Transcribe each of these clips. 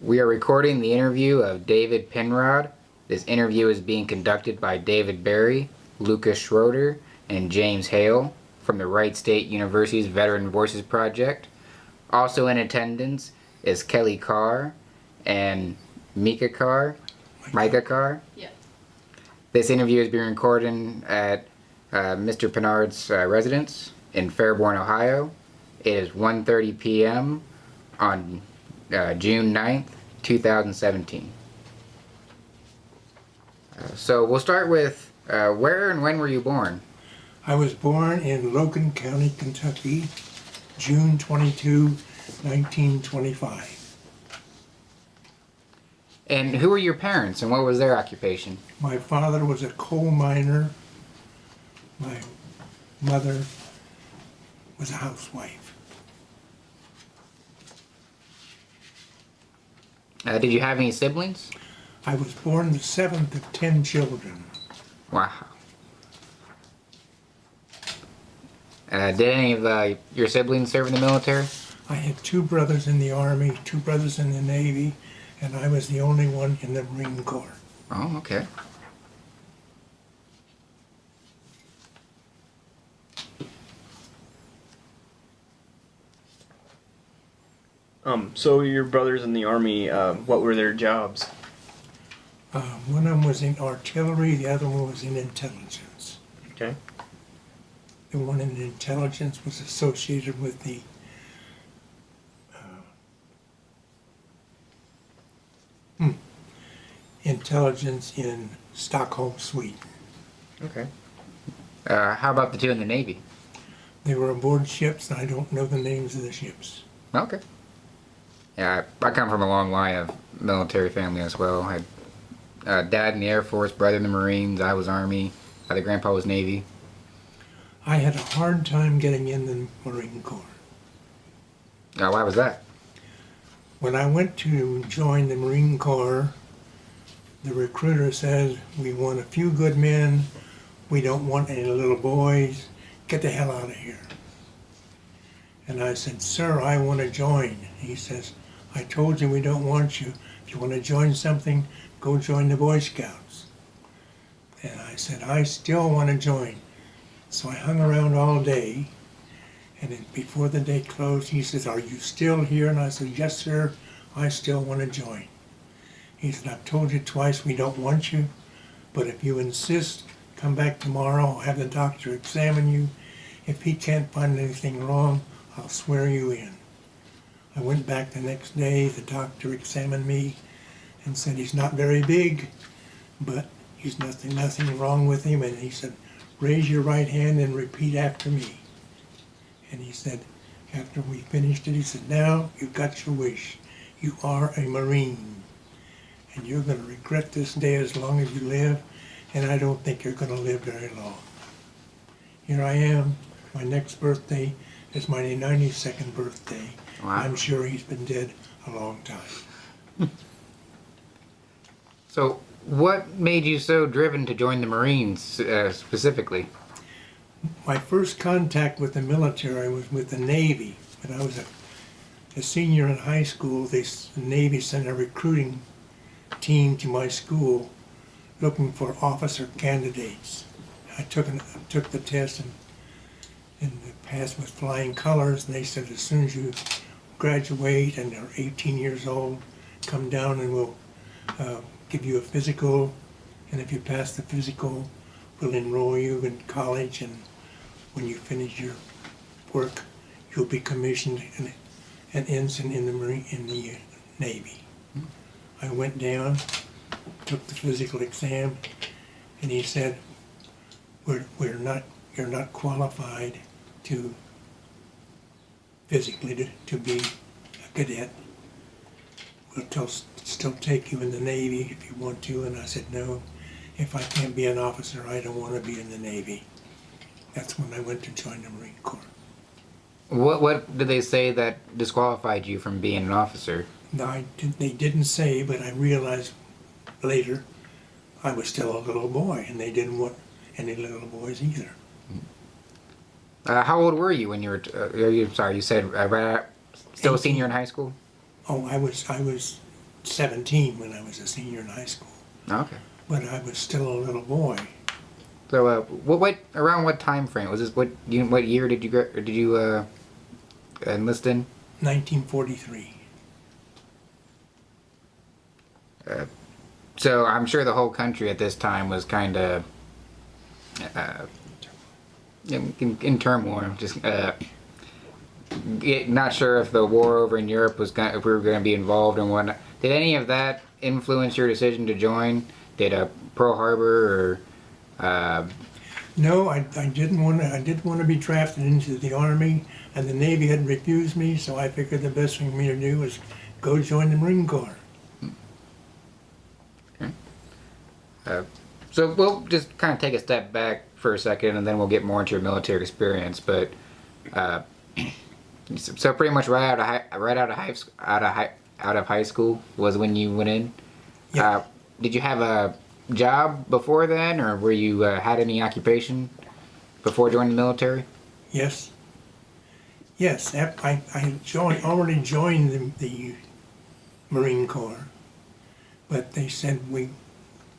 We are recording the interview of David Penrod. This interview is being conducted by David Barry, Lucas Schroeder, and James Hale from the Wright State University's Veteran Voices Project. Also in attendance is Kelly Carr and Micah Carr. Yeah. This interview is being recorded at Mr. Penard's residence in Fairborn, Ohio. It is 1:30 p.m. on June 9th, 2017. So we'll start with where and when were you born? I was born in Logan County, Kentucky, June 22, 1925. And who were your parents and what was their occupation? My father was a coal miner. My mother was a housewife. Did you have any siblings? I was born the seventh of 10 children. Wow. Did any of your siblings serve in the military? I had two brothers in the Army, two brothers in the Navy, and I was the only one in the Marine Corps. Oh, okay. So your brothers in the Army, what were their jobs? One of them was in artillery, the other one was in intelligence. Okay. The one in intelligence was associated with the intelligence in Stockholm, Sweden. Okay. How about the two in the Navy? They were aboard ships, and I don't know the names of the ships. Okay. Yeah, I come from a long line of military family as well. I had dad in the Air Force, brother in the Marines, I was Army, other grandpa was Navy. I had a hard time getting in the Marine Corps. Why was that? When I went to join the Marine Corps, the recruiter says, "We want a few good men, we don't want any little boys, get the hell out of here." And I said, "Sir, I want to join." He says, "I told you we don't want you. If you want to join something, go join the Boy Scouts." And I said, "I still want to join." So I hung around all day, and then before the day closed, he says, "Are you still here?" And I said, "Yes, sir, I still want to join." He said, "I've told you twice we don't want you, but if you insist, come back tomorrow, I'll have the doctor examine you. If he can't find anything wrong, I'll swear you in." I went back the next day, the doctor examined me and said he's not very big, but he's nothing wrong with him, and he said, "Raise your right hand and repeat after me." And he said, after we finished it, he said, "Now you've got your wish. You are a Marine, and you're going to regret this day as long as you live, and I don't think you're going to live very long." Here I am. My next birthday is my 92nd birthday. Wow. I'm sure he's been dead a long time. So what made you so driven to join the Marines specifically? My first contact with the military was with the Navy. When I was a senior in high school, the Navy sent a recruiting team to my school looking for officer candidates. I took the test and passed with flying colors, and they said as soon as you graduate and are 18 years old, come down and we'll give you a physical, and if you pass the physical, we'll enroll you in college, and when you finish your work, you'll be commissioned an ensign in the Navy. I went down, took the physical exam, and he said, you're not qualified to physically to be a cadet. We'll still take you in the Navy if you want to." And I said, "No, if I can't be an officer, I don't want to be in the Navy." That's when I went to join the Marine Corps. What did they say that disqualified you from being an officer? They didn't say, but I realized later I was still a little boy, and they didn't want any little boys either. How old were you when you were? Sorry, you said still a senior in high school? Oh, I was 17 when I was a senior in high school, Okay. but I was still a little boy. So, what around what time frame was this? What year did you enlist in? 1943. So I'm sure the whole country at this time was kind of in turmoil. Just not sure if the war over in Europe was if we were going to be involved and whatnot. Did any of that influence your decision to join? Did Pearl Harbor or No, I didn't want to. I didn't want to be drafted into the Army, and the Navy had refused me. So I figured the best thing for me to do was go join the Marine Corps. So we'll just kind of take a step back for a second, and then we'll get more into your military experience. But so pretty much right out of high school was when you went in. Yeah. Did you have a job before then, or were you had any occupation before joining the military? Yes. Yes, I already joined the Marine Corps, but they said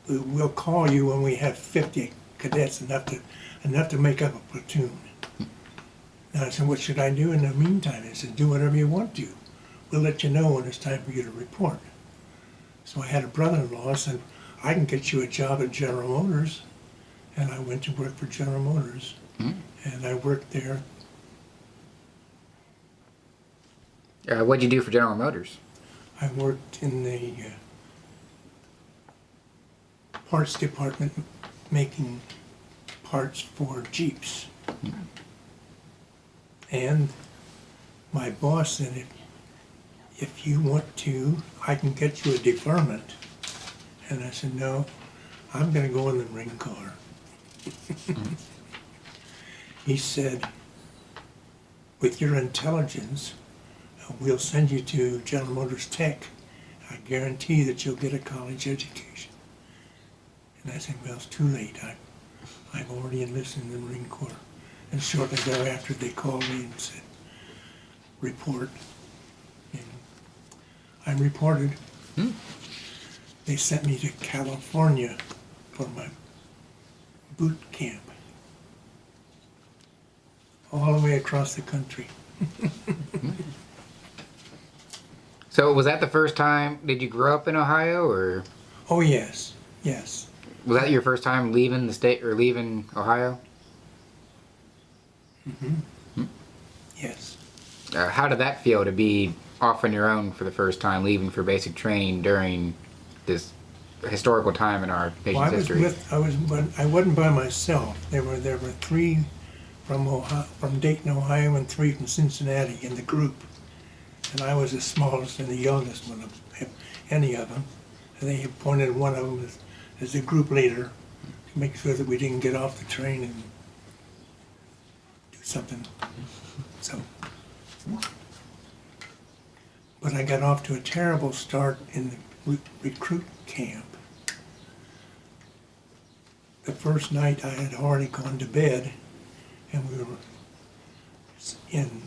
we'll call you when we have 50 cadets, enough to make up a platoon. And I said, what should I do in the meantime? They said, do whatever you want to. We'll let you know when it's time for you to report. So I had a brother-in-law said, I can get you a job at General Motors. And I went to work for General Motors. And I worked there. What'd you do for General Motors? I worked in the parts department making parts for Jeeps. And my boss said, if you want to, I can get you a deferment. And I said, no, I'm going to go in the Marine Corps. He said, with your intelligence, we'll send you to General Motors Tech. I guarantee that you'll get a college education. And I said, well, it's too late. I've already enlisted in the Marine Corps. And shortly thereafter, they called me and said, report. And I reported. They sent me to California for my boot camp. All the way across the country. So was that the first time? Did you grow up in Ohio, or Oh, yes, yes. was that your first time leaving the state or leaving Ohio? Yes. How did that feel to be off on your own for the first time, leaving for basic training during this historical time in our nation's history? I wasn't by myself. There were three from Dayton, Ohio, and three from Cincinnati in the group. And I was the smallest and the youngest one of any of them. And they appointed one of them as the group leader to make sure that we didn't get off the train and do something. So, but I got off to a terrible start in the recruit camp. The first night I had already gone to bed, and we were in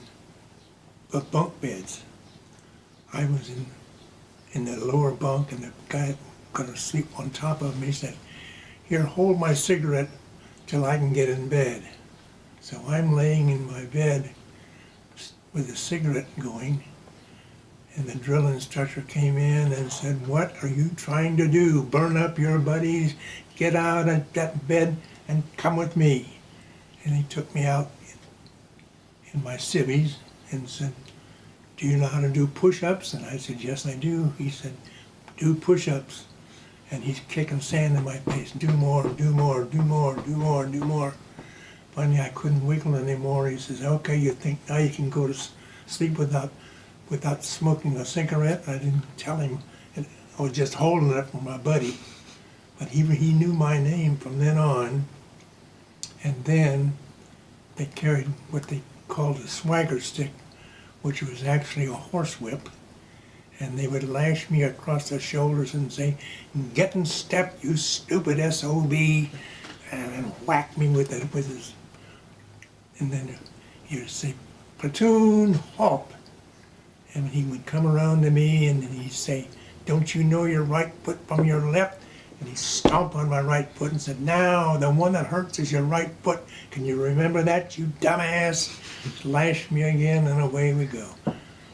the bunk beds. I was in the lower bunk, and the guy going to sleep on top of me said, here, hold my cigarette till I can get in bed. So I'm laying in my bed with a cigarette going, and the drill instructor came in and said, what are you trying to do? Burn up your buddies, get out of that bed and come with me. And he took me out in my civvies and said, do you know how to do push-ups? And I said, yes, I do. He said, do push-ups. And he's kicking sand in my face. Do more, do more, do more, do more, do more. Finally, I couldn't wiggle anymore. He says, okay, you think now you can go to sleep without smoking a cigarette? I didn't tell him. I was just holding it for my buddy. But he knew my name from then on. And then they carried what they called a swagger stick, which was actually a horsewhip. And they would lash me across the shoulders and say, get in step, you stupid SOB, and whack me with his, and then he would say, platoon, halt. And he would come around to me and he'd say, don't you know your right foot from your left? And he stomped on my right foot and said, now, the one that hurts is your right foot. Can you remember that, you dumbass? Lashed me again, and away we go.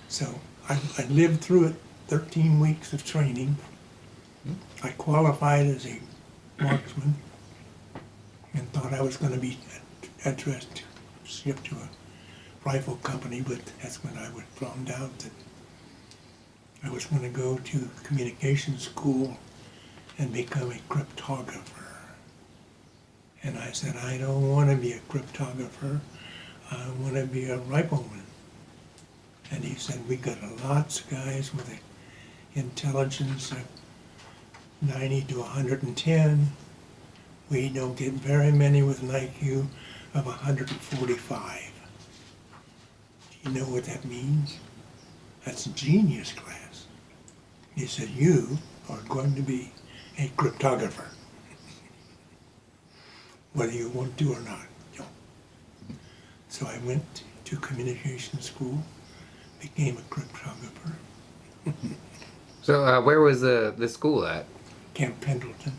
So I lived through it, 13 weeks of training. I qualified as a marksman and thought I was going to be addressed, shipped to a rifle company, but that's when I found out that I was going to go to communications school and become a cryptographer. And I said, I don't want to be a cryptographer. I want to be a rifleman. And he said, we got lots of guys with an intelligence of 90 to 110. We don't get very many with an IQ of 145. Do you know what that means? That's a genius class. He said, you are going to be a cryptographer, whether you want to or not. So I went to communication school, became a cryptographer. So where was the school at? Camp Pendleton.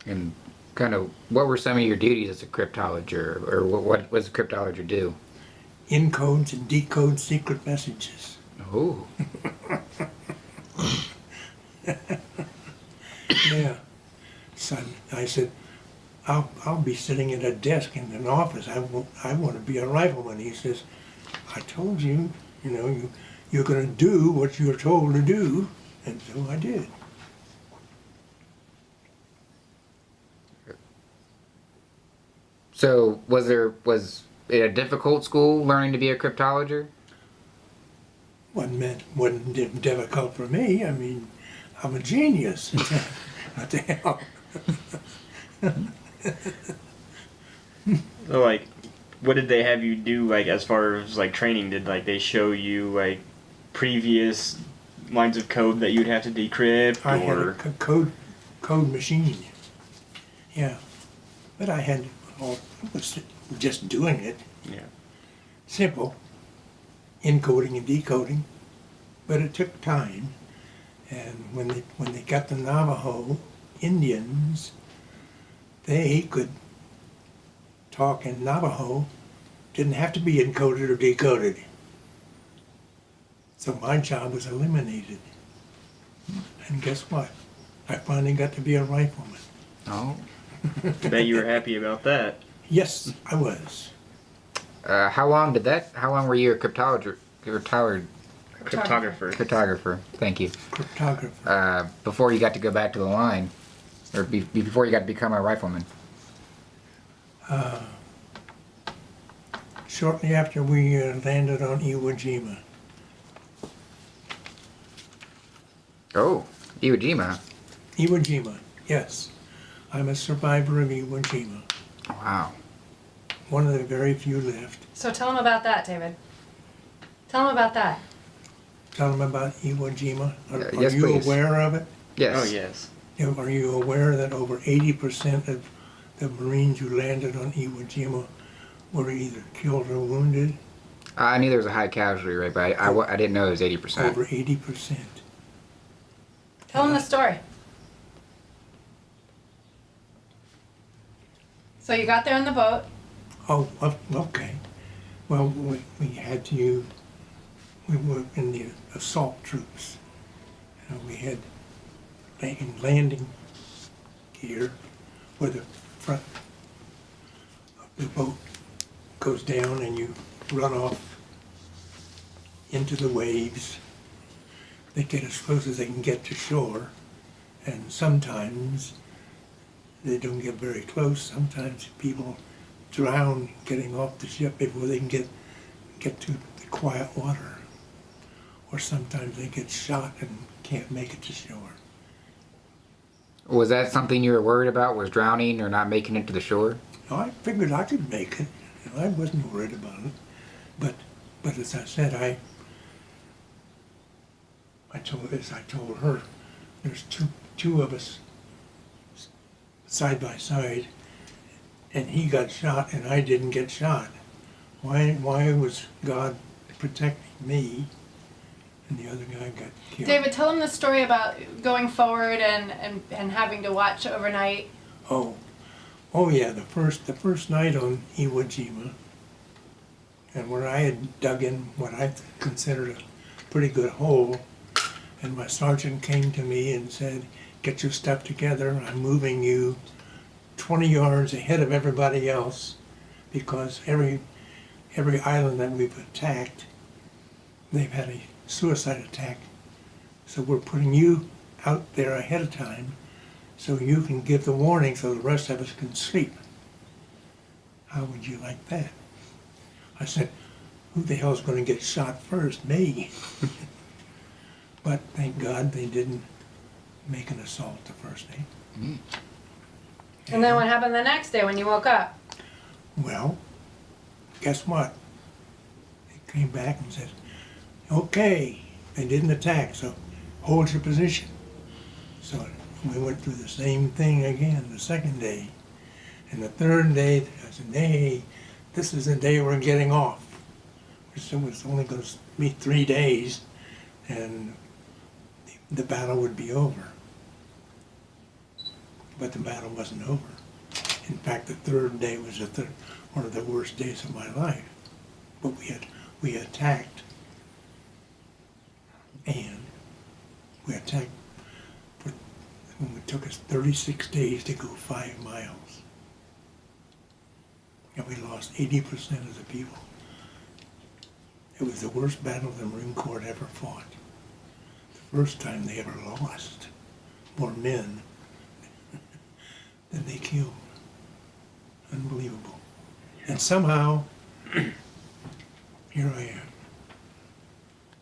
And kind of what were some of your duties as a cryptologist, or what does a cryptologist do? Encodes and decodes secret messages. Oh. Yeah. So I said, I'll be sitting at a desk in an office. I want to be a rifleman. He says, I told you, you're going to do what you're told to do. And so I did. So was it a difficult school learning to be a cryptologist? Wasn't difficult for me. I mean, I'm a genius. What the hell? So, like, what did they have you do, like, as far as, like, training? Did, like, they show you, like, previous lines of code that you'd have to decrypt, I had or... a code machine. Yeah. But I was just doing it. Yeah. Simple. Encoding and decoding. But it took time. And when they got the Navajo Indians, they could talk in Navajo, didn't have to be encoded or decoded. So my job was eliminated. And guess what? I finally got to be a rifleman. Oh. I bet you were happy about that. Yes, I was. How long were you a cryptographer? Cryptographer. Thank you. Cryptographer. Before you got to go back to the line, or before you got to become a rifleman. Shortly after we landed on Iwo Jima. Oh, Iwo Jima. Iwo Jima, yes. I'm a survivor of Iwo Jima. Wow. One of the very few left. So tell them about that, David. Tell them about that. Tell them about Iwo Jima. Yes, are you please. aware of it? Yes. Oh, yes. Are you aware that over 80% of the Marines who landed on Iwo Jima were either killed or wounded? I knew there was a high casualty rate, but I didn't know it was 80%. Over 80%. Tell them the story. So you got there on the boat. Oh, okay. Well, we had to, we were in the assault troops. We had landing gear where the front of the boat goes down and you run off into the waves. They get as close as they can get to shore, and sometimes they don't get very close. Sometimes people drown getting off the ship before they can get to the quiet water. Or sometimes they get shot and can't make it to shore. Was that something you were worried about, was drowning or not making it to the shore? No, I figured I could make it. I wasn't worried about it. But as I said, I told her, there's two of us side by side, and he got shot and I didn't get shot. Why was God protecting me and the other guy got killed. David, tell them the story about going forward and having to watch overnight. Oh yeah, the first night on Iwo Jima, and where I had dug in what I considered a pretty good hole, and my sergeant came to me and said, "Get your stuff together. I'm moving you 20 yards ahead of everybody else, because every island that we've attacked, they've had a suicide attack. So we're putting you out there ahead of time so you can give the warning so the rest of us can sleep. How would you like that?" I said, "Who the hell's going to get shot first? Me." But thank God they didn't make an assault the first day. Mm. And then what happened the next day when you woke up? Well, guess what? They came back and said, "Okay, they didn't attack, so hold your position." So we went through the same thing again the second day. And the third day, I said, "Hey, this is the day we're getting off." So it was only going to be 3 days, and the battle would be over. But the battle wasn't over. In fact, the third day was one of the worst days of my life. But we attacked, and we attacked. It took us 36 days to go 5 miles, and we lost 80% of the people. It was the worst battle the Marine Corps ever fought. The first time they ever lost more men than they killed. Unbelievable. And somehow, here I am.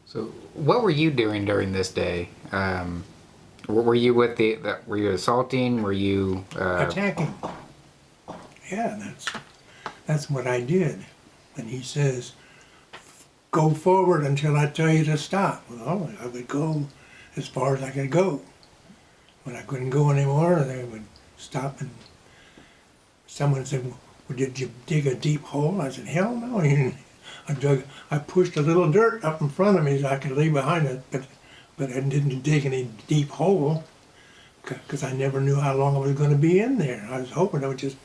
So, what were you doing during this day? Were you with were you assaulting? Were you Attacking? Yeah, that's what I did. And he says, "Go forward until I tell you to stop." Well, I would go as far as I could go. When I couldn't go anymore, they would stop, and someone said, "Well, did you dig a deep hole?" I said, "Hell no." I pushed a little dirt up in front of me so I could lay behind it, but I didn't dig any deep hole, because I never knew how long I was going to be in there. I was hoping I would just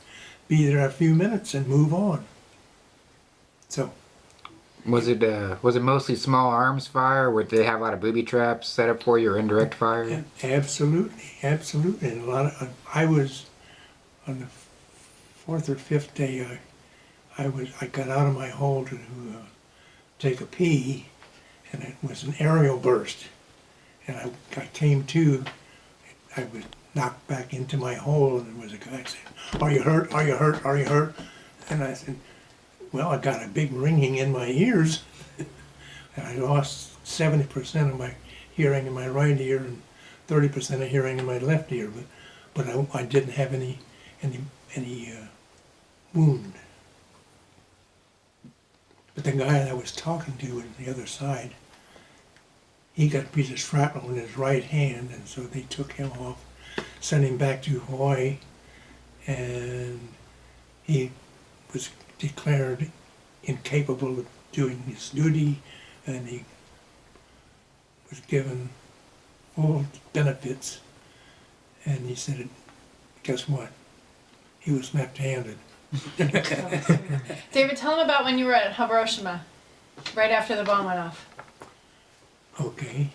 be there a few minutes and move on. So. Was it mostly small arms fire? Or did they have a lot of booby traps set up for you, or indirect fire? Absolutely, absolutely. And I was on the 4th or 5th day. I got out of my hole to take a pee, and it was an aerial burst. And I came to. I was knocked back into my hole, and there was a guy saying, "Are you hurt? Are you hurt? Are you hurt?" And I said, "Well, I got a big ringing in my ears." And I lost 70% of my hearing in my right ear and 30% of hearing in my left ear, but I didn't have any wound. But the guy that I was talking to on the other side, he got a piece of shrapnel in his right hand, and so they took him off, sent him back to Hawaii, and he was declared incapable of doing his duty, and he was given full benefits. And he said, guess what? He was left-handed. David, tell them about when you were at Hiroshima, right after the bomb went off. Okay.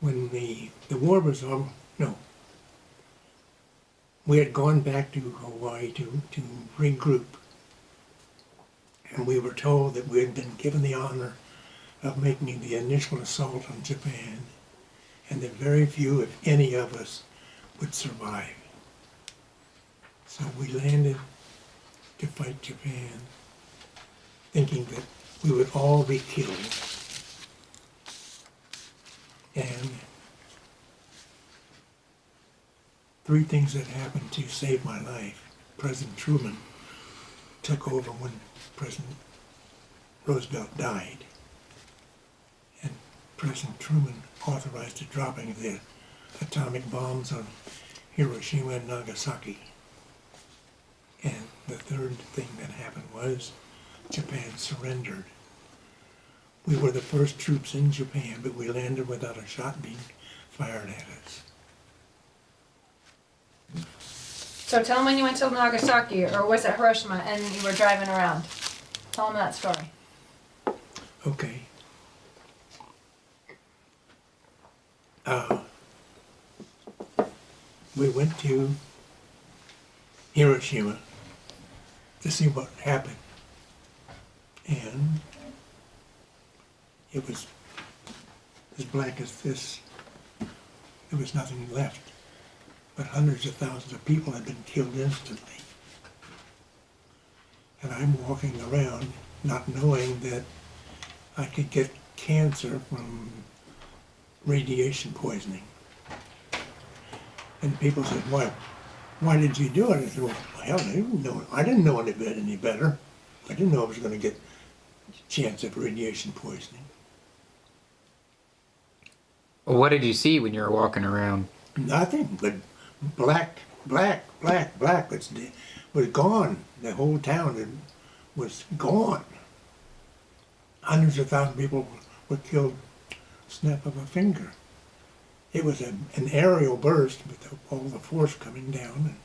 When the war was over, no. We had gone back to Hawaii to regroup. And we were told that we had been given the honor of making the initial assault on Japan, and that very few, if any of us, would survive. So we landed to fight Japan, thinking that we would all be killed. And 3 things that happened to save my life. President Truman took over when President Roosevelt died. And President Truman authorized the dropping of the atomic bombs on Hiroshima and Nagasaki. And the third thing that happened was Japan surrendered. We were the first troops in Japan, but we landed without a shot being fired at us. So tell them when you went to Nagasaki, or was it Hiroshima, and you were driving around. Tell them that story. Okay. We went to Hiroshima to see what happened. And it was as black as this. There was nothing left. But hundreds of thousands of people had been killed instantly. And I'm walking around not knowing that I could get cancer from radiation poisoning. And people said, why did you do it? I said, well, hell, I didn't know any better. I didn't know I was going to get a chance of radiation poisoning. What did you see when you were walking around? Nothing but black. Was gone. The whole town was gone. Hundreds of thousands of people were killed snap of a finger. It was an aerial burst with all the force coming down.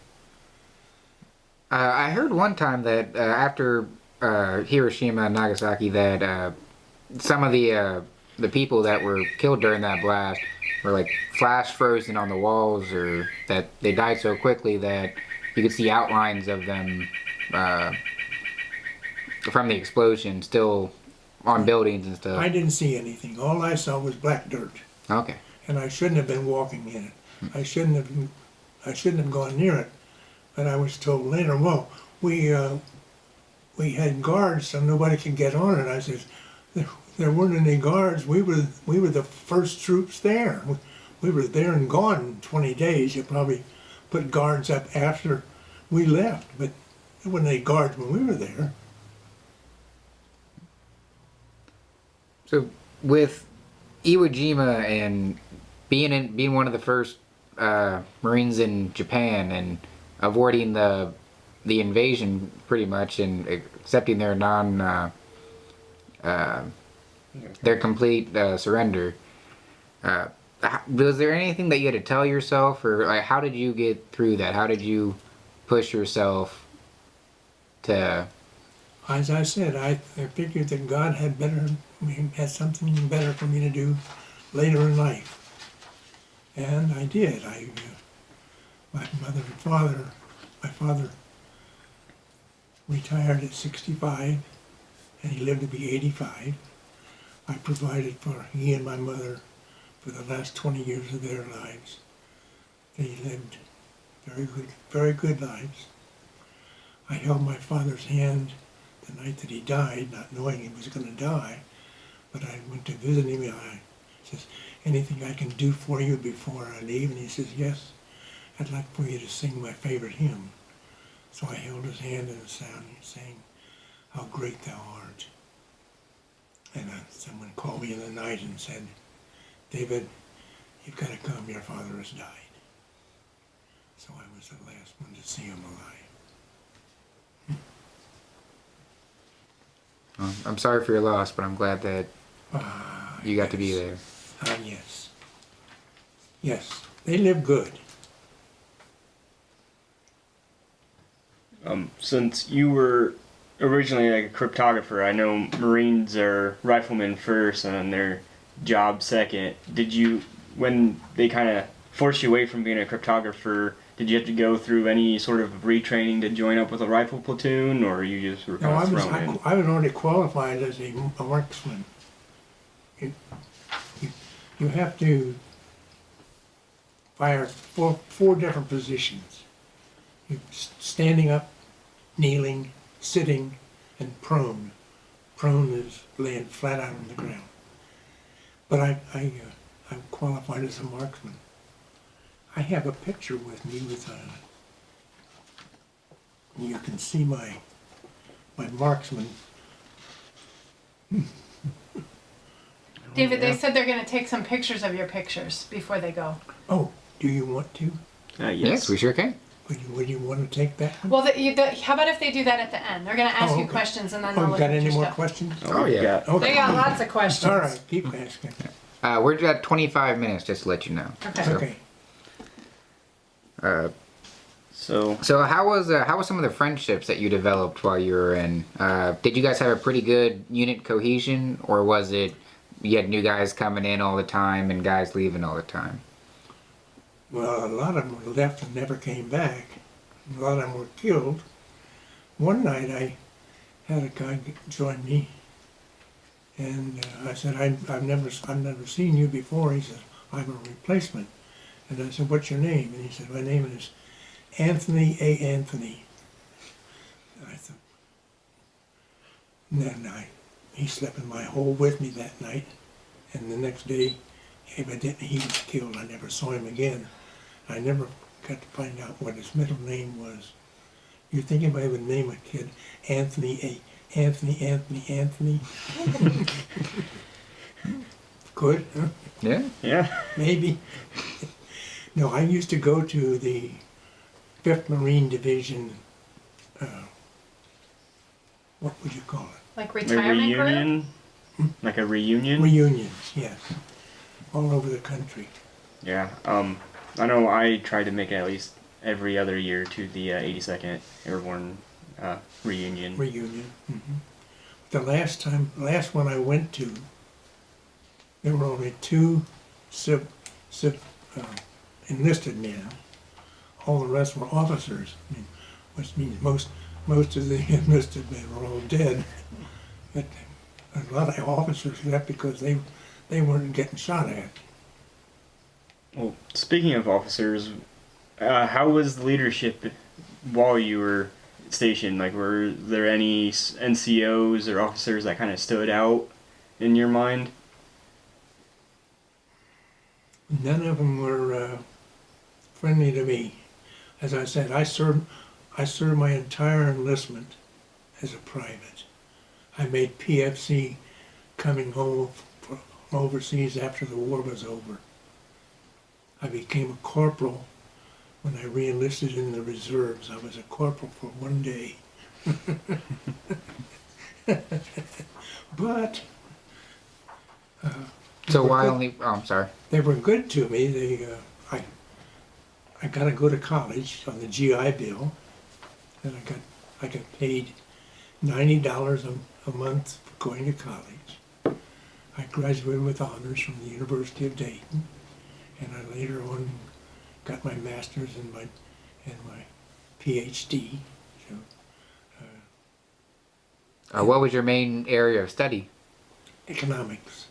I heard one time that after Hiroshima and Nagasaki that some of the people that were killed during that blast were like flash frozen on the walls, or that they died so quickly that you could see outlines of them from the explosion still on buildings and stuff. I didn't see anything. All I saw was black dirt. Okay. And I shouldn't have been walking in it. I shouldn't have gone near it. But I was told later, well, we had guards so nobody could get on it. I said, there weren't any guards. We were the first troops there. We were there and gone in 20 days. You probably put guards up after we left, but there weren't any guards when we were there. So with Iwo Jima and being one of the first Marines in Japan and avoiding the invasion pretty much and accepting their their complete surrender, was there anything that you had to tell yourself, or like how did you get through that? How did you push yourself to? As I said, I figured that God had something better for me to do later in life. And I did. My father retired at 65, and he lived to be 85. I provided for he and my mother for the last 20 years of their lives. They lived very good lives. I held my father's hand the night that he died, not knowing he was going to die, but I went to visit him, and I says, anything I can do for you before I leave? And he says, yes, I'd like for you to sing my favorite hymn. So I held his hand and sang, How Great Thou Art. And someone called me in the night and said, David, you've got to come, your father has died. So I was the last one to see him alive. I'm sorry for your loss, but I'm glad that you got to be there. Yes. Yes, they live good. Since you were originally like a cryptographer, I know Marines are riflemen first and then their job second. Did you, when they kind of forced you away from being a cryptographer, did you have to go through any sort of retraining to join up with a rifle platoon, or you just were No, kind of thrown in? I was already qualified as a marksman. You have to fire four different positions. Standing up, kneeling, sitting, and prone. Prone is laying flat out on the ground. But I'm qualified as a marksman. I have a picture with me with you can see my marksman. David, they said they're going to take some pictures of your pictures before they go. Oh, do you want to? Yes. Yes, we sure can. Would you want to take that one? Well, how about if they do that at the end? They're going to ask you okay. questions and then they'll Oh, look got at any your more stuff. questions? Oh, yeah. got- Okay. They got lots of questions. All right, keep asking. We're at 25 minutes, just to let you know. Okay. Okay. So How was some of the friendships that you developed while you were in? Did you guys have a pretty good unit cohesion, or was it you had new guys coming in all the time and guys leaving all the time? Well, a lot of them left and never came back. A lot of them were killed. One night I had a guy join me, and I said, I've never seen you before. He said, I'm a replacement. And I said, what's your name? And he said, my name is Anthony A. Anthony. And I thought, and then he slept in my hole with me that night, and the next day, evidently he was killed. I never saw him again. I never got to find out what his middle name was. You think anybody would name a kid Anthony? Good, huh? Yeah. yeah. Maybe. No, I used to go to the 5th Marine Division, what would you call it? Like A retirement group? reunion, like a reunion. Reunions, yes. All over the country. Yeah. I know I tried to make it at least every other year to the 82nd Airborne reunion. Reunion. The last one I went to, there were only 2 enlisted men. All the rest were officers, which means most of the enlisted men were all dead. But a lot of officers left because they weren't getting shot at. Well, speaking of officers, how was the leadership while you were stationed? Like, were there any NCOs or officers that kind of stood out in your mind? None of them were friendly to me. As I said, I served my entire enlistment as a private. I made PFC coming home from overseas after the war was over. I became a corporal when I re-enlisted in the reserves. I was a corporal for 1 day. But So why only? Oh, I'm sorry. they were good to me. I got to go to college on the GI Bill, and I got paid $90 a month for going to college. I graduated with honors from the University of Dayton, and I later on got my master's and my PhD. So, What was your main area of study? economics.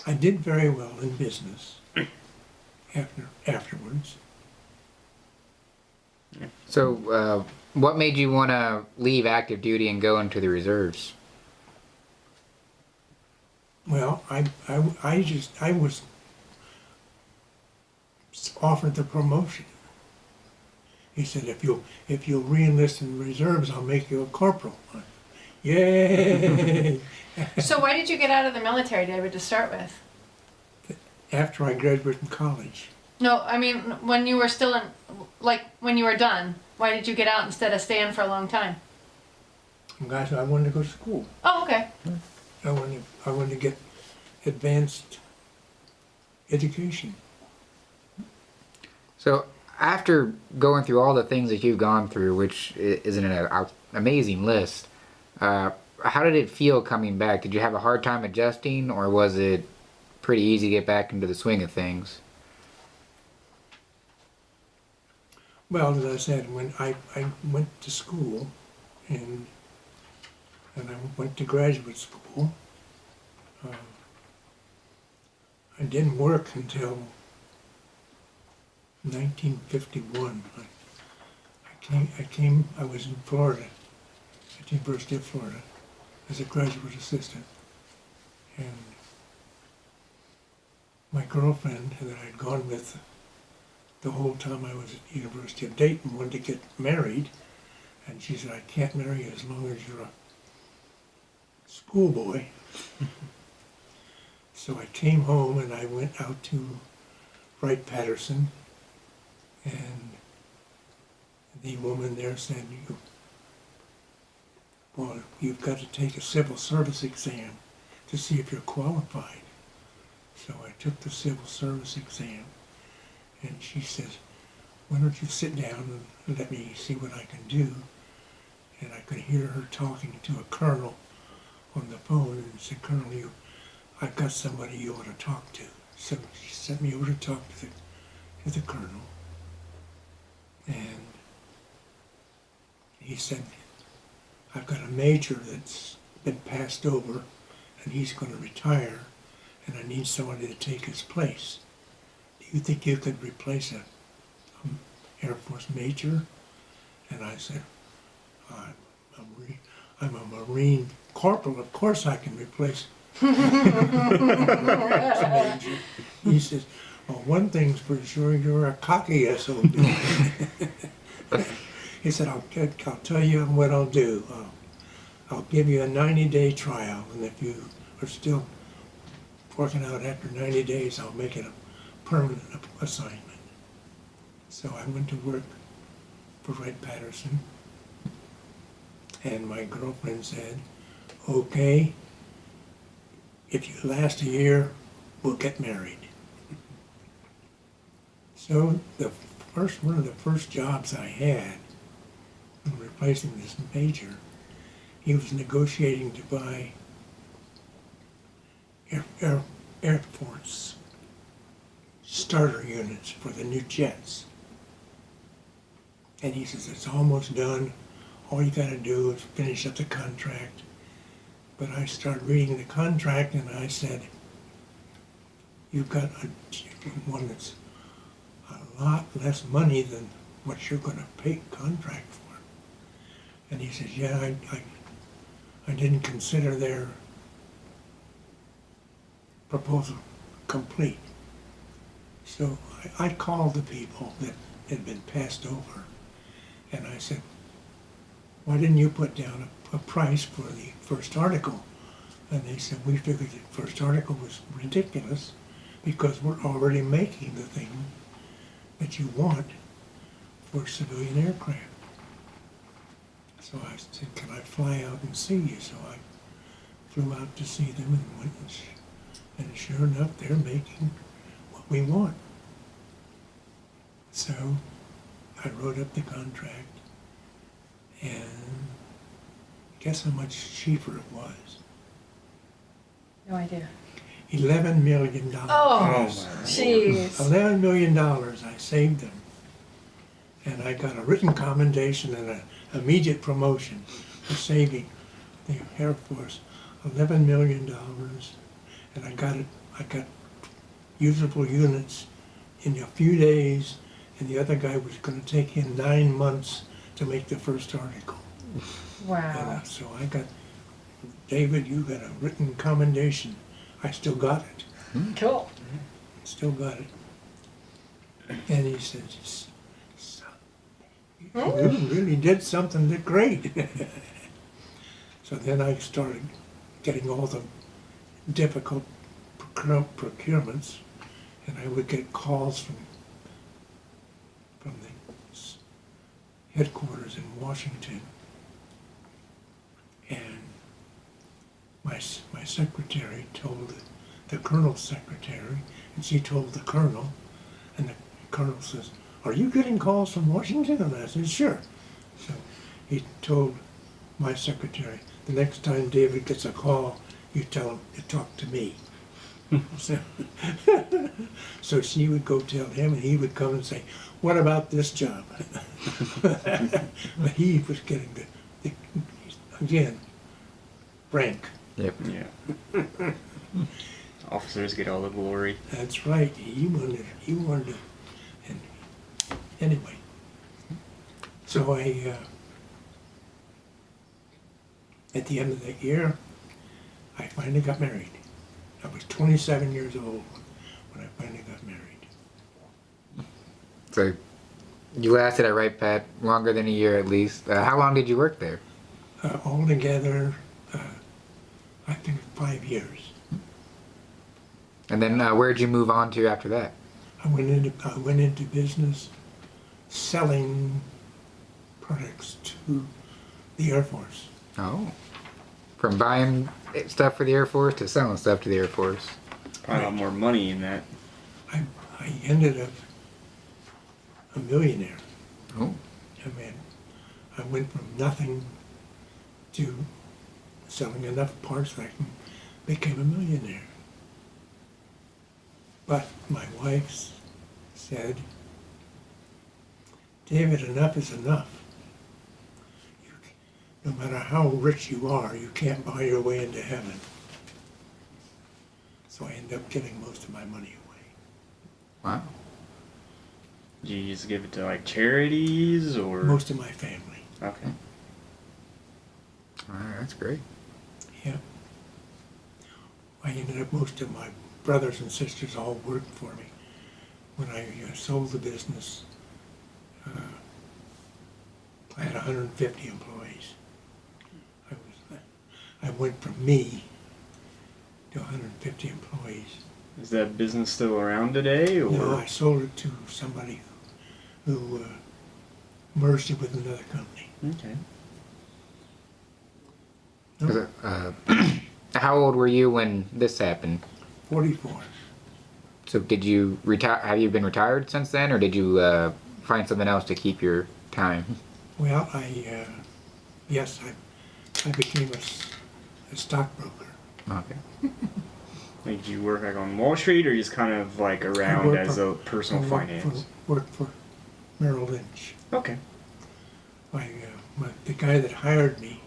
I did very well in business afterwards. So, what made you want to leave active duty and go into the reserves? Well, I was offered the promotion. He said, if you'll re-enlist in the reserves, I'll make you a corporal. Yay! So why did you get out of the military, David, to start with? After I graduated from college. No, I mean, when you were still in, like, when you were done, why did you get out instead of staying for a long time? Guys, I wanted to go to school. Oh, okay. I wanted to get advanced education. So, after going through all the things that you've gone through, which is an amazing list, how did it feel coming back? Did you have a hard time adjusting, or was it pretty easy to get back into the swing of things? Well, as I said, when I went to school and I went to graduate school, I didn't work until 1951. I was in Florida, at the University of Florida, as a graduate assistant. And my girlfriend that I'd gone with the whole time I was at the University of Dayton wanted to get married, and she said, I can't marry you as long as you're a schoolboy. So I came home and I went out to Wright-Patterson, and the woman there said, well, you've got to take a civil service exam to see if you're qualified. So I took the civil service exam, and she says, why don't you sit down and let me see what I can do? And I could hear her talking to a colonel on the phone, and said, Colonel, I've got somebody you ought to talk to. So she sent me over to talk to the colonel, and he said, I've got a major that's been passed over, and he's going to retire, and I need somebody to take his place. Do you think you could replace a Air Force major? And I said, I'm a Marine corporal. Of course I can replace a major. He says, well, one thing's for sure, you're a cocky SOB. He said, I'll tell you what I'll do. I'll give you a 90-day trial, and if you are still working out after 90 days, I'll make it a permanent assignment. So I went to work for Wright-Patterson, and my girlfriend said, okay, if you last a year, we'll get married. So one of the first jobs I had in replacing this major, he was negotiating to buy Air Force starter units for the new jets. And he says, it's almost done. All you got to do is finish up the contract. But I started reading the contract, and I said, you've got one that's a lot less money than what you're going to pay contract for. And he says, yeah, I didn't consider their proposal complete. So I called the people that had been passed over, and I said, why didn't you put down a price for the first article? And they said, we figured the first article was ridiculous because we're already making the thing that you want for civilian aircraft. So I said, can I fly out and see you? So I flew out to see them and went, and sure enough, they're making what we want. So I wrote up the contract, and guess how much cheaper it was? No idea. $11 million. Oh, jeez. $11 million I saved them. And I got a written commendation and an immediate promotion for saving the Air Force $11 million. And I got usable units in a few days, and the other guy was going to take him 9 months to make the first article. Wow. And so I got, David, you got a written commendation. I still got it. Cool. Still got it. And he says, you really did something that great. So then I started getting all the difficult procurements, and I would get calls from the headquarters in Washington, and my secretary told the colonel's secretary, and she told the colonel, and the colonel says, are you getting calls from Washington? And I said, sure. So he told my secretary, the next time David gets a call, you tell him to talk to me. So she would go tell him, and he would come and say, what about this job? But he was getting the again, rank. Yep. Yeah. Officers get all the glory. That's right. He wanted to, and anyway. So I, at the end of that year, I finally got married. I was 27 years old when I finally got married. So you lasted at Wright Pat longer than a year at least. How long did you work there? Altogether, I think 5 years. And then where'd you move on to after that? I went into business selling products to the Air Force. Oh. From buying stuff for the Air Force to selling stuff to the Air Force. Probably a lot more money in that. I ended up a millionaire. Oh. I mean, I went from nothing to selling enough parts that I became a millionaire. But my wife said, David, enough is enough. No matter how rich you are, you can't buy your way into heaven. So I ended up giving most of my money away. Wow. Did you just give it to like charities or? Most of my family. Okay. Alright, that's great. Yeah. I ended up, most of my brothers and sisters all worked for me. When I sold the business, I had 150 employees. I went from me to 150 employees. Is that business still around today, or? No, I sold it to somebody who merged it with another company. Okay. No, How old were you when this happened? 44. So did you retire? Have you been retired since then, or did you find something else to keep your time? Well, yes, I became a stockbroker. Okay. Like, did you work like on Wall Street, or just kind of like around as a personal finance? Worked for Merrill Lynch. Okay. The guy that hired me,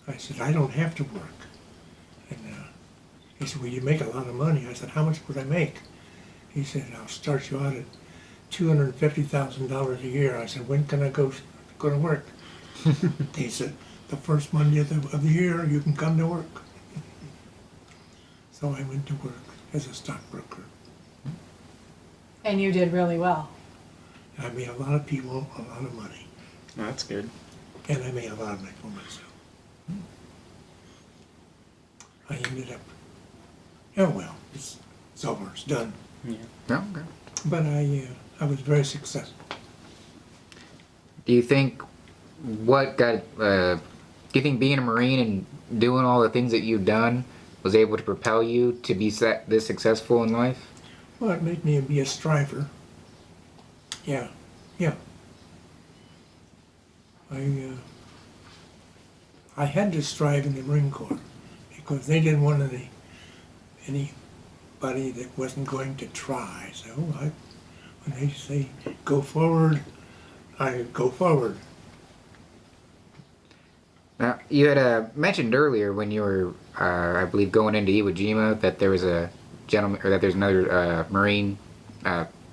I said, I don't have to work. And he said, well, you make a lot of money. I said, how much would I make? He said, I'll start you out at $250,000 a year. I said, when can I go to work? He said, the first Monday of the year, you can come to work. So I went to work as a stockbroker. And you did really well. I made a lot of people a lot of money. Well, that's good. And I made a lot of money for myself. I ended up, oh well, it's over, it's done. Yeah. No. Okay. But I was very successful. Do you think do you think being a Marine and doing all the things that you've done was able to propel you to be this successful in life? Well, it made me be a striver. Yeah, yeah. I had to strive in the Marine Corps because they didn't want anybody that wasn't going to try. So when they say go forward, I go forward. Now, you had mentioned earlier when you were, I believe, going into Iwo Jima that there was a gentleman, or that there's another Marine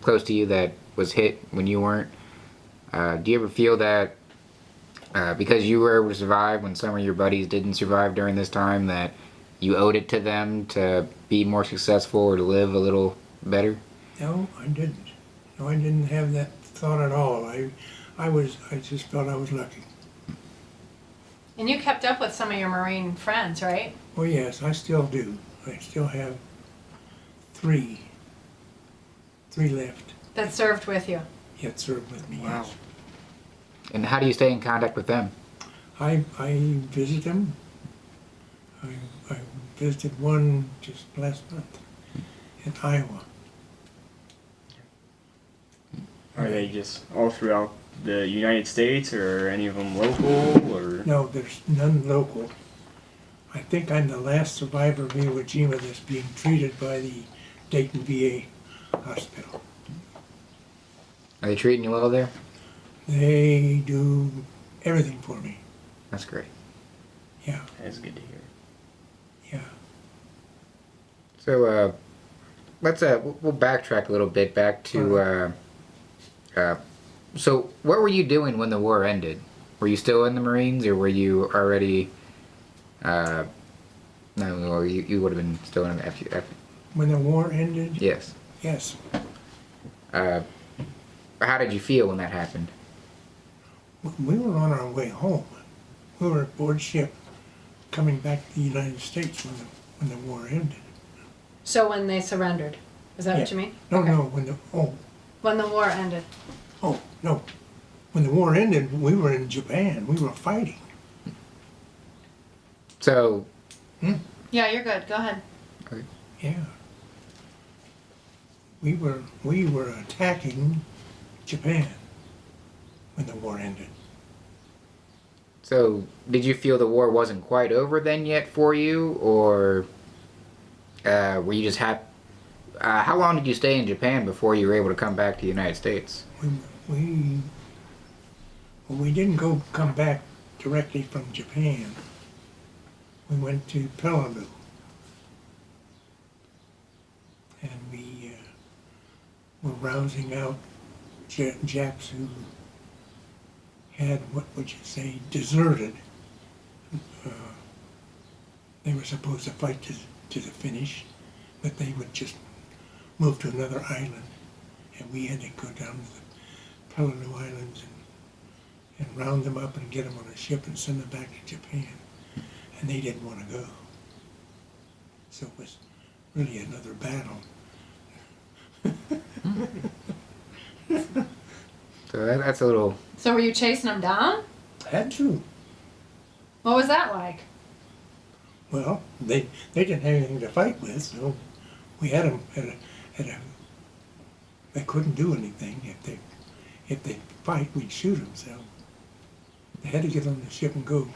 close to you that was hit when you weren't. Do you ever feel that because you were able to survive when some of your buddies didn't survive during this time, that you owed it to them to be more successful or to live a little better? No, I didn't. No, I didn't have that thought at all. I just felt I was lucky. And you kept up with some of your Marine friends, right? Oh yes, I still do. I still have three left. That served with you. Yet served with me. Wow. Yes. And how do you stay in contact with them? I visit them. I visited one just last month in Iowa. Are they just all throughout the United States, or are any of them local, or? No, there's none local. I think I'm the last survivor of Iwo Jima that's being treated by the Dayton VA hospital. Are they treating you well there? They do everything for me. That's great. Yeah, That's good to hear. yeah. So let's we'll backtrack a little bit back to so what were you doing when the war ended? Were you still in the Marines, or were you already no, well, you would have been still in the after. When the war ended, Yes. yes. How did you feel when that happened? We were on our way home. We were aboard ship coming back to the United States when the war ended. So when they surrendered, is that what you mean? No, Okay. no, When the war ended. no. When the war ended, we were in Japan. We were fighting. So, Yeah, you're good. Go ahead. Yeah. We were attacking Japan when the war ended. so did you feel the war wasn't quite over then yet for you, or were you just happy? How long did you stay in Japan before you were able to come back to the United States? We didn't come back directly from Japan. We went to Penrod, and we were rousing out Japs who had, what would you say, deserted. They were supposed to fight to the finish, but they would just move to another island, and we had to go down to the Peleliu Islands and round them up and get them on a ship and send them back to Japan. And they didn't want to go. So it was really another battle. So that's a little. So were you chasing them down? Had to. What was that like? Well, they didn't have anything to fight with, so we had them they couldn't do anything. If they fight, we'd shoot them. So they had to get on the ship and go.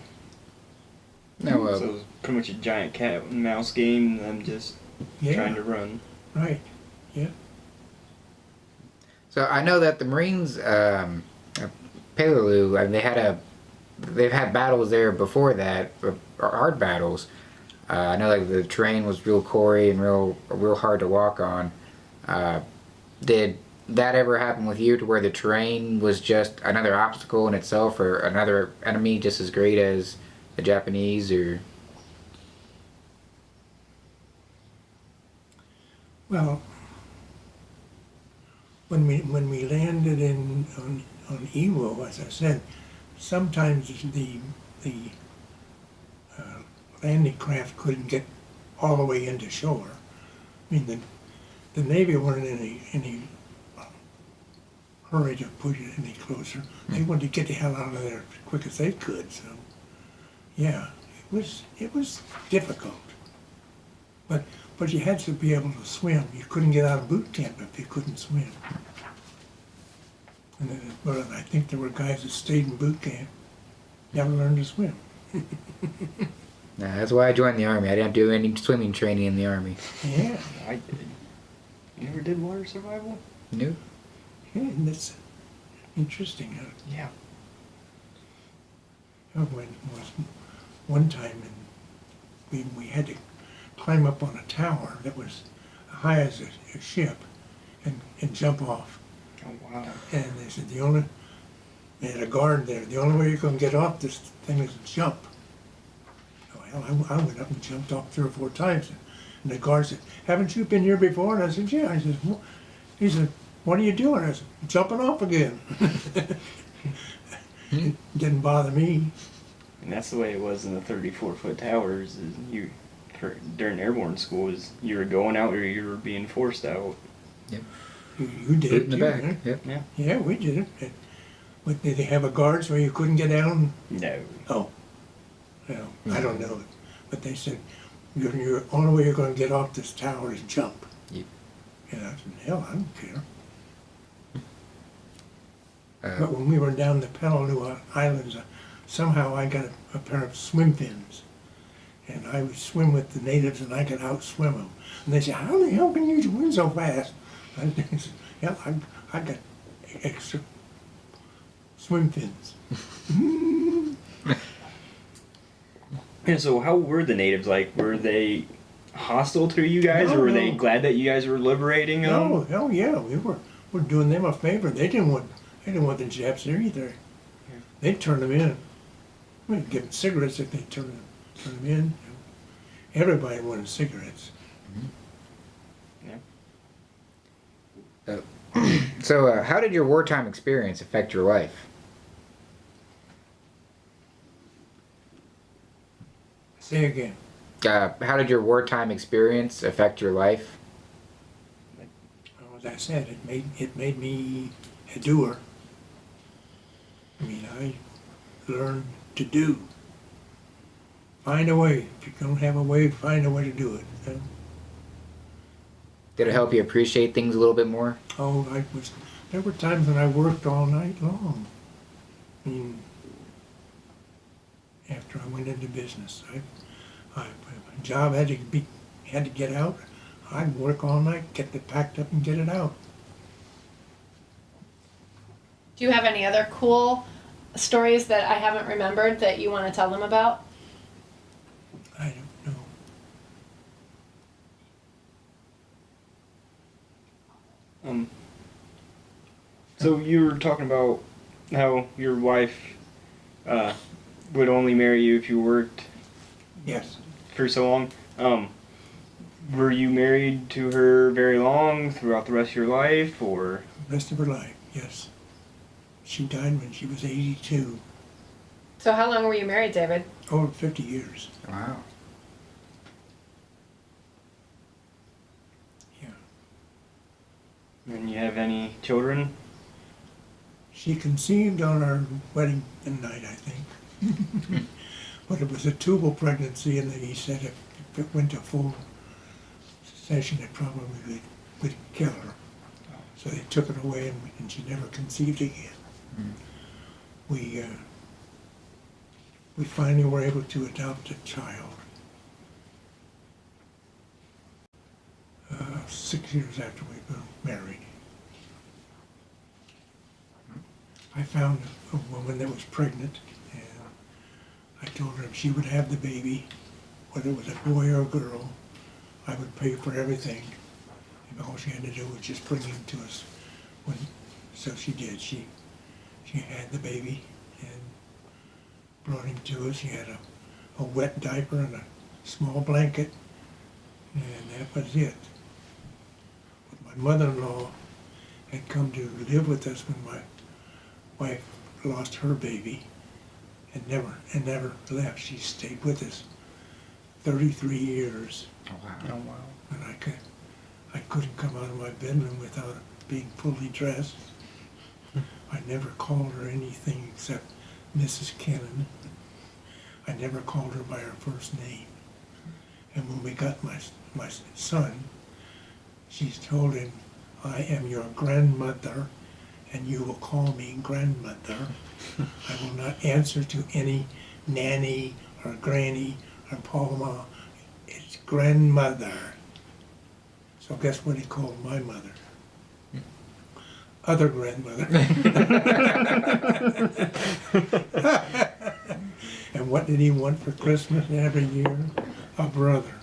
No, So it was pretty much a giant cat and mouse game, and them just trying to run. Right. Yeah. So I know that the Marines, Peleliu, I mean, they've had battles there before that, hard battles. I know like the terrain was real quarry and real hard to walk on. Did that ever happen with you, to where the terrain was just another obstacle in itself, or another enemy just as great as the Japanese, or? Well, when we landed on Iwo, as I said, sometimes the landing craft couldn't get all the way into shore. I mean, the Navy weren't in any hurry to push it any closer. They wanted to get the hell out of there as quick as they could. So, yeah, it was difficult. But you had to be able to swim. You couldn't get out of boot camp if you couldn't swim. And well, I think there were guys that stayed in boot camp, never learned to swim. Nah, that's why I joined the Army. I didn't do any swimming training in the Army. Yeah. I did. You never did water survival? Nope. Yeah, and that's interesting. Yeah. When was one time, and we had to climb up on a tower that was high as a ship, and jump off. Oh, wow. And they said they had a guard there. The only way you're going to get off this thing is to jump. Well, I went up and jumped off 3 or 4 times, and the guard said, "Haven't you been here before?" And I said, "Yeah." He said, "What are you doing?" I said, "Jumping off again." It didn't bother me. And that's the way it was in the 34-foot towers. Is during airborne school, is you were going out or you were being forced out. Yep. You did Boot it in the too, back. huh? Yep. Yeah. Yeah, we did it. But did they have a guard so you couldn't get down? No. Oh, well, I don't know. But they said, your only way you're going to get off this tower is jump. Yep. And I said, hell, I don't care. Uh, But when we were down the Peleliu Islands, somehow I got a pair of swim fins. And I would swim with the natives and I could outswim them. And they said, "How the hell can you swim so fast?" I said, "Yeah, I got extra swim fins." And so how were the natives like? Were they hostile to you guys, or were they No. glad that you guys were liberating them? No, hell yeah, we're doing them a favor. They didn't want the Japs there either. Yeah. They'd turn them in. We'd give them cigarettes if they turn them in. Everybody wanted cigarettes. So, how did your wartime experience affect your life? Say again. How did your wartime experience affect your life? Well, as I said, it made me a doer. I mean, I learned to do. Find a way. If you don't have a way, find a way to do it. Did it help you appreciate things a little bit more? There were times when I worked all night long. I mean, after I went into business, if a job had to get out, I'd work all night, get it packed up and get it out. Do you have any other cool stories that I haven't remembered that you want to tell them about? I don't know. So you were talking about how your wife would only marry you if you worked Yes. for so long. Were you married to her very long throughout the rest of your life, or? Rest of her life, yes. She died when she was 82. So how long were you married, David? Over 50 years. Wow. Yeah. And you have any children? She conceived on our wedding night, I think. But it was a tubal pregnancy, and he said if it went to full session, it probably would kill her. So they took it away, and she never conceived again. We finally were able to adopt a child 6 years after we were married. I found a woman that was pregnant, and I told her if she would have the baby, whether it was a boy or a girl, I would pay for everything. And all she had to do was just bring him to us. So she did. She had the baby and brought him to us. He had a wet diaper and a small blanket, and that was it. But my mother-in-law had come to live with us when my wife lost her baby, and never left. She stayed with us 33 years. Oh, wow. Oh wow. And I couldn't come out of my bedroom without being fully dressed. I never called her anything except Mrs. Kennan. I never called her by her first name. And when we got my son, she told him, I am your grandmother, and you will call me grandmother. I will not answer to any nanny or granny or pawma. It's grandmother. So guess what he called my mother? Other grandmother. And what did he want for Christmas every year? A brother.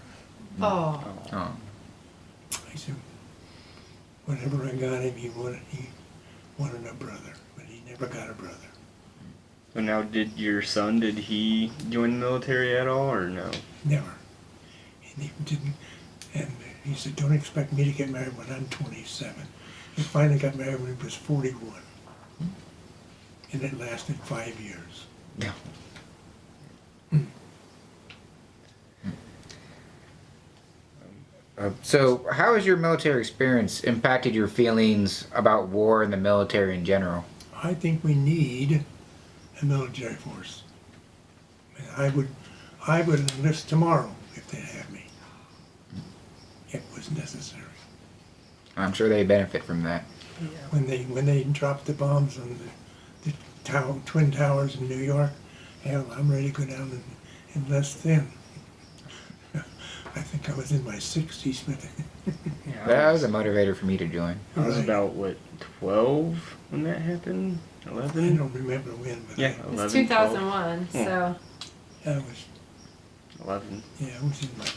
Oh. Oh. I said, whenever I got him, he wanted a brother, but he never got a brother. So now, did your son, did he join the military at all, or no? Never. And he didn't. And he said, don't expect me to get married when I'm 27. He finally got married when he was 41. And it lasted 5 years. Yeah. So, how has your military experience impacted your feelings about war and the military in general? I think we need a military force. And I would enlist tomorrow if they'd have me. It was necessary. I'm sure they benefit from that. When they dropped the bombs on the Twin Towers in New York, hell, I'm ready to go down and enlist then. I think I was in my 60s, but Yeah, That was a motivator for me to join. I was Right. about, what, 12 when that happened? I 11? don't remember when. But Yeah, It's 11, 2001, so. I was 11. Yeah, I was in my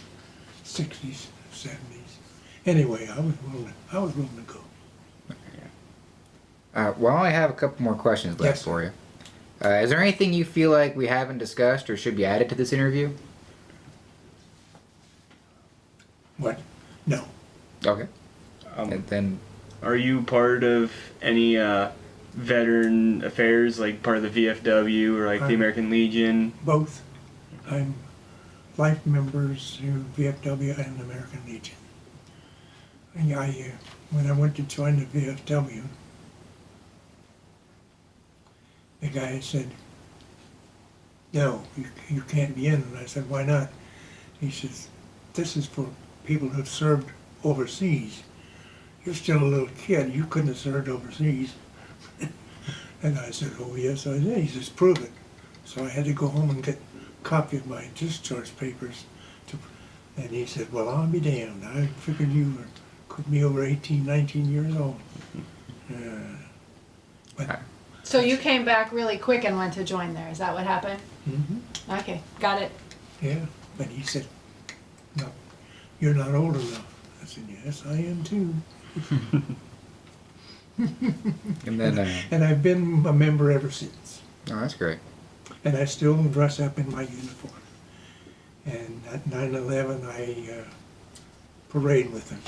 60s, 70s. Anyway, I was willing to go. Well, I have a couple more questions left Yes. for you. Is there anything you feel like we haven't discussed or should be added to this interview? What? No. Okay. And then, Are you part of any veteran affairs, like part of the VFW or like the I'm- American Legion? Both. I'm life members through VFW and American Legion. And when I went to join the VFW, the guy said, "No, you can't be in." And I said, "Why not?" He says, "This is for people who've served overseas. You're still a little kid. You couldn't have served overseas." And I said, "Oh, yes, I did." He says, "Prove it." So I had to go home and get a copy of my discharge papers. And he said, "Well, I'll be damned. I figured you could be over 18, 19 years old." But So you came back really quick and went to join there. Is that what happened? Okay, got it. yeah, but he said, "No, you're not old enough." I said, "Yes, I am too." And then, And I've been a member ever since. oh, that's great. And I still dress up in my uniform. And at 9/11, I parade with them.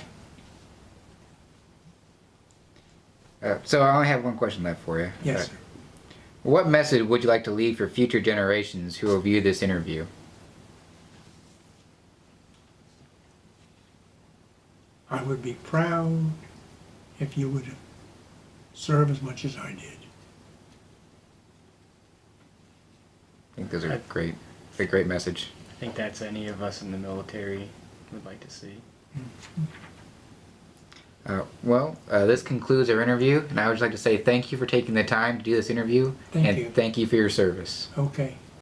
So I only have one question left for you. Yes, sir. What message would you like to leave for future generations who will view this interview? I would be proud if you would serve as much as I did. I think those are great. A great message. I think that's any of us in the military would like to see. This concludes our interview, and I would just like to say thank you for taking the time to do this interview, Thank and you. thank you for your service. Okay.